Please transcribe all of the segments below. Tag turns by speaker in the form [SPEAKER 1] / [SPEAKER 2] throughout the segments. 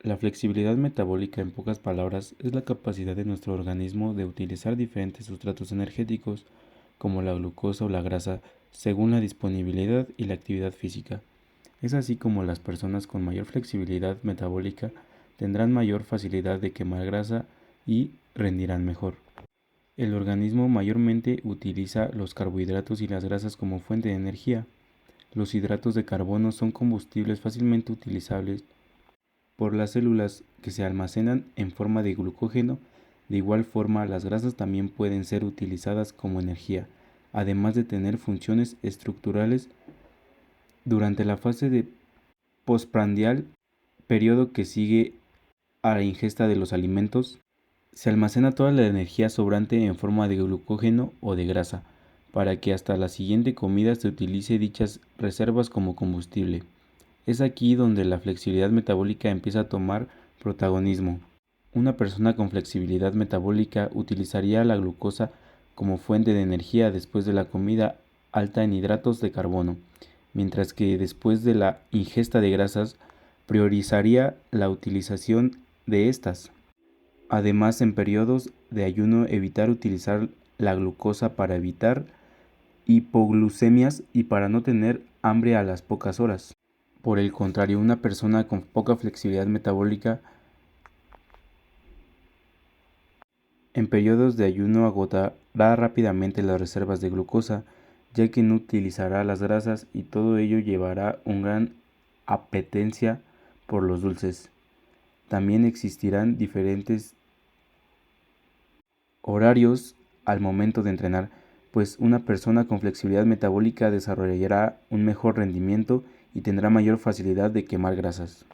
[SPEAKER 1] La flexibilidad metabólica, en pocas palabras, es la capacidad de nuestro organismo de utilizar diferentes sustratos energéticos, como la glucosa o la grasa, según la disponibilidad y la actividad física. Es así como las personas con mayor flexibilidad metabólica tendrán mayor facilidad de quemar grasa y rendirán mejor. El organismo mayormente utiliza los carbohidratos y las grasas como fuente de energía. Los hidratos de carbono son combustibles fácilmente utilizables por las células que se almacenan en forma de glucógeno. De igual forma, las grasas también pueden ser utilizadas como energía, además de tener funciones estructurales durante la fase de postprandial, periodo que sigue a la ingesta de los alimentos. Se almacena toda la energía sobrante en forma de glucógeno o de grasa, para que hasta la siguiente comida se utilice dichas reservas como combustible. Es aquí donde la flexibilidad metabólica empieza a tomar protagonismo. Una persona con flexibilidad metabólica utilizaría la glucosa como fuente de energía después de la comida alta en hidratos de carbono, mientras que después de la ingesta de grasas priorizaría la utilización de estas. Además, en periodos de ayuno evitar utilizar la glucosa para evitar hipoglucemias y para no tener hambre a las pocas horas. Por el contrario, una persona con poca flexibilidad metabólica en periodos de ayuno agotará rápidamente las reservas de glucosa, ya que no utilizará las grasas, y todo ello llevará una gran apetencia por los dulces. También existirán diferentes horarios al momento de entrenar, pues una persona con flexibilidad metabólica desarrollará un mejor rendimiento y tendrá mayor facilidad de quemar grasas.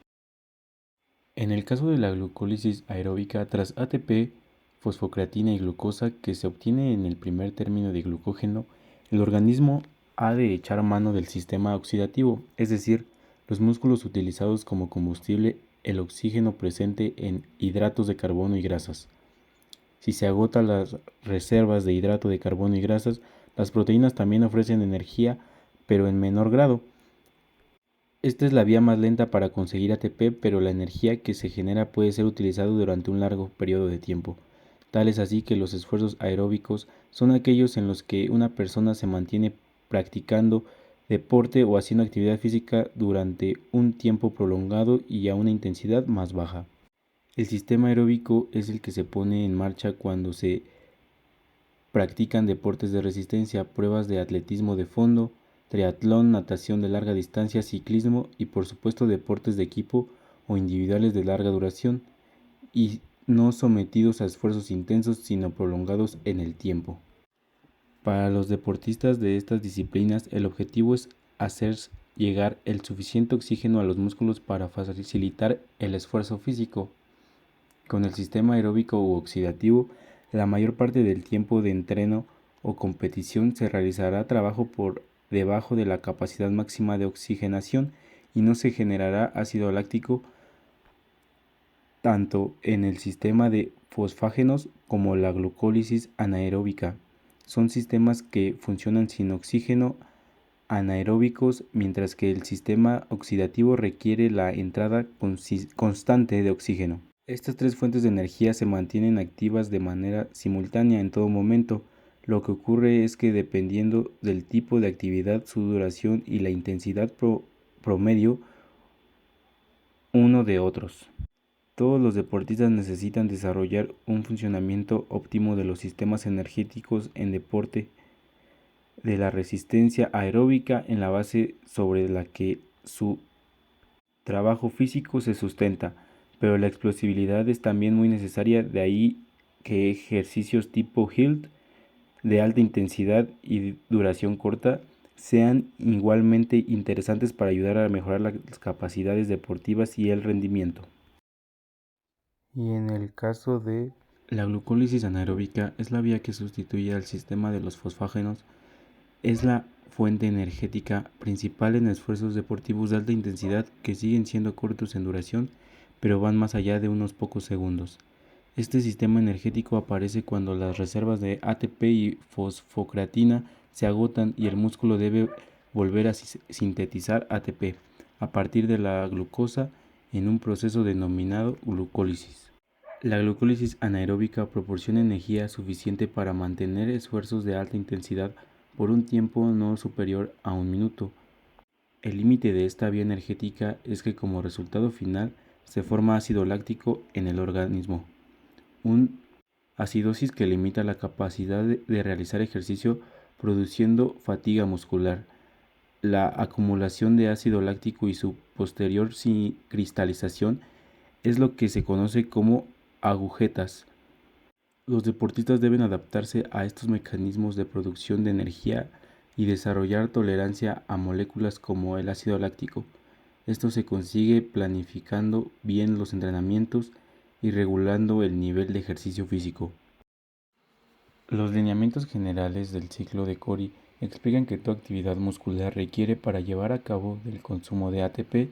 [SPEAKER 1] En el caso de la glucólisis aeróbica tras ATP, fosfocreatina y glucosa que se obtiene en el primer término de glucógeno, el organismo ha de echar mano del sistema oxidativo, es decir, los músculos utilizados como combustible, el oxígeno presente en hidratos de carbono y grasas. Si se agotan las reservas de hidrato de carbono y grasas, las proteínas también ofrecen energía, pero en menor grado. Esta es la vía más lenta para conseguir ATP, pero la energía que se genera puede ser utilizada durante un largo periodo de tiempo. Tal es así que los esfuerzos aeróbicos son aquellos en los que una persona se mantiene practicando deporte o haciendo actividad física durante un tiempo prolongado y a una intensidad más baja. El sistema aeróbico es el que se pone en marcha cuando se practican deportes de resistencia, pruebas de atletismo de fondo, triatlón, natación de larga distancia, ciclismo y por supuesto deportes de equipo o individuales de larga duración, y no sometidos a esfuerzos intensos sino prolongados en el tiempo. Para los deportistas de estas disciplinas, el objetivo es hacer llegar el suficiente oxígeno a los músculos para facilitar el esfuerzo físico. Con el sistema aeróbico u oxidativo, la mayor parte del tiempo de entreno o competición se realizará trabajo por debajo de la capacidad máxima de oxigenación y no se generará ácido láctico tanto en el sistema de fosfágenos como la glucólisis anaeróbica. Son sistemas que funcionan sin oxígeno anaeróbicos, mientras que el sistema oxidativo requiere la entrada constante de oxígeno. Estas tres fuentes de energía se mantienen activas de manera simultánea en todo momento. Lo que ocurre es que dependiendo del tipo de actividad, su duración y la intensidad promedio uno de otros. Todos los deportistas necesitan desarrollar un funcionamiento óptimo de los sistemas energéticos en deporte de la resistencia aeróbica en la base sobre la que su trabajo físico se sustenta, pero la explosividad es también muy necesaria, de ahí que ejercicios tipo HIIT de alta intensidad y duración corta sean igualmente interesantes para ayudar a mejorar las capacidades deportivas y el rendimiento. Y en el caso de la glucólisis anaeróbica, es la vía que sustituye al sistema de los fosfágenos. Es la fuente energética principal en esfuerzos deportivos de alta intensidad que siguen siendo cortos en duración, pero van más allá de unos pocos segundos. Este sistema energético aparece cuando las reservas de ATP y fosfocreatina se agotan y el músculo debe volver a sintetizar ATP a partir de la glucosa en un proceso denominado glucólisis. La glucólisis anaeróbica proporciona energía suficiente para mantener esfuerzos de alta intensidad por un tiempo no superior a 1 minuto. El límite de esta vía energética es que como resultado final se forma ácido láctico en el organismo, una acidosis que limita la capacidad de realizar ejercicio produciendo fatiga muscular. La acumulación de ácido láctico y su posterior cristalización es lo que se conoce como agujetas. Los deportistas deben adaptarse a estos mecanismos de producción de energía y desarrollar tolerancia a moléculas como el ácido láctico. Esto se consigue planificando bien los entrenamientos y regulando el nivel de ejercicio físico. Los lineamientos generales del ciclo de Cori explican que toda actividad muscular requiere para llevar a cabo el consumo de ATP,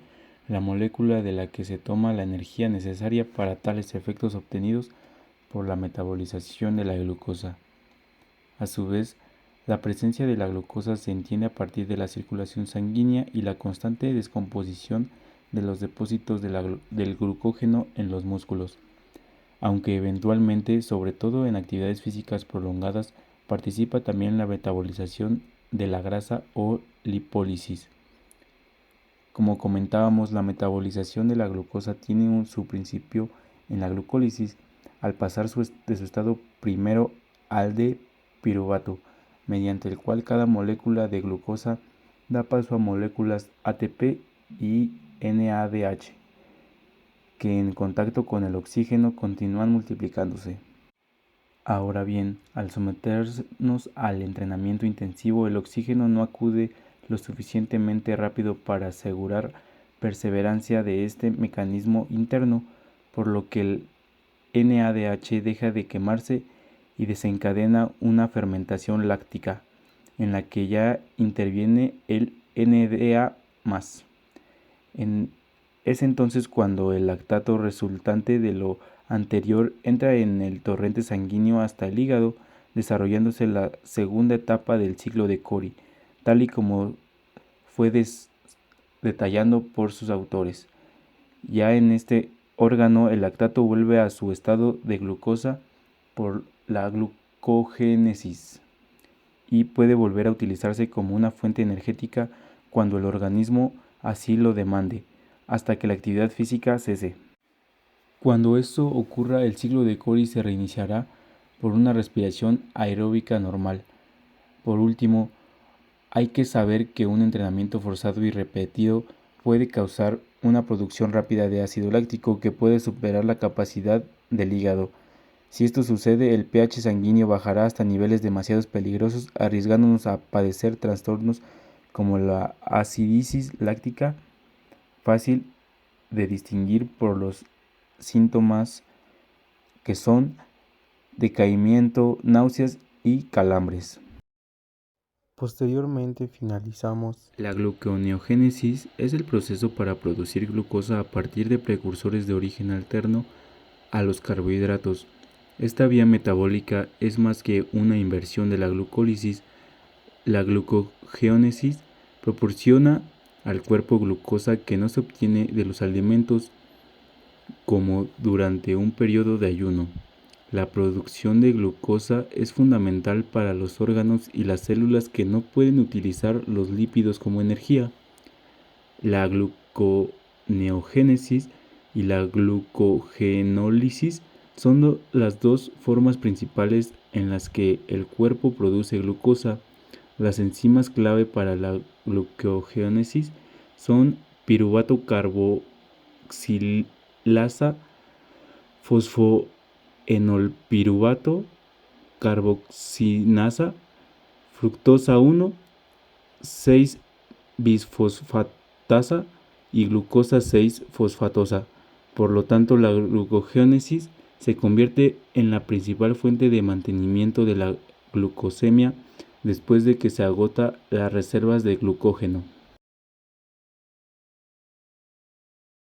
[SPEAKER 1] la molécula de la que se toma la energía necesaria para tales efectos obtenidos por la metabolización de la glucosa. A su vez, la presencia de la glucosa se entiende a partir de la circulación sanguínea y la constante descomposición de los depósitos del glucógeno en los músculos, aunque eventualmente, sobre todo en actividades físicas prolongadas, participa también la metabolización de la grasa o lipólisis. Como comentábamos, la metabolización de la glucosa tiene su principio en la glucólisis, al pasar de su estado primero al de piruvato, mediante el cual cada molécula de glucosa da paso a moléculas ATP y NADH, que en contacto con el oxígeno continúan multiplicándose. Ahora bien, al someternos al entrenamiento intensivo, el oxígeno no acude lo suficientemente rápido para asegurar perseverancia de este mecanismo interno, por lo que el NADH deja de quemarse y desencadena una fermentación láctica, en la que ya interviene el NDA+. Es entonces cuando el lactato resultante de lo anterior entra en el torrente sanguíneo hasta el hígado, desarrollándose la segunda etapa del ciclo de Cori, tal y como fue detallando por sus autores. Ya en este órgano el lactato vuelve a su estado de glucosa por la glucogénesis y puede volver a utilizarse como una fuente energética cuando el organismo así lo demande, hasta que la actividad física cese. Cuando esto ocurra, el ciclo de Cori se reiniciará por una respiración aeróbica normal. Por último, hay que saber que un entrenamiento forzado y repetido puede causar una producción rápida de ácido láctico que puede superar la capacidad del hígado. Si esto sucede, el pH sanguíneo bajará hasta niveles demasiado peligrosos, arriesgándonos a padecer trastornos como la acidosis láctica, fácil de distinguir por los síntomas que son decaimiento, náuseas y calambres. Posteriormente finalizamos. La gluconeogénesis es el proceso para producir glucosa a partir de precursores de origen alterno a los carbohidratos. Esta vía metabólica es más que una inversión de la glucólisis. La glucogénesis proporciona al cuerpo glucosa que no se obtiene de los alimentos, como durante un periodo de ayuno. La producción de glucosa es fundamental para los órganos y las células que no pueden utilizar los lípidos como energía. La gluconeogénesis y la glucogenólisis son las dos formas principales en las que el cuerpo produce glucosa. Las enzimas clave para la glucogénesis son piruvato carboxilasa, fosfoenolpiruvato carboxinasa, fructosa 1, 6-bisfosfatasa y glucosa 6-fosfatosa. Por lo tanto, la glucogénesis se convierte en la principal fuente de mantenimiento de la glucosemia después de que se agota las reservas de glucógeno.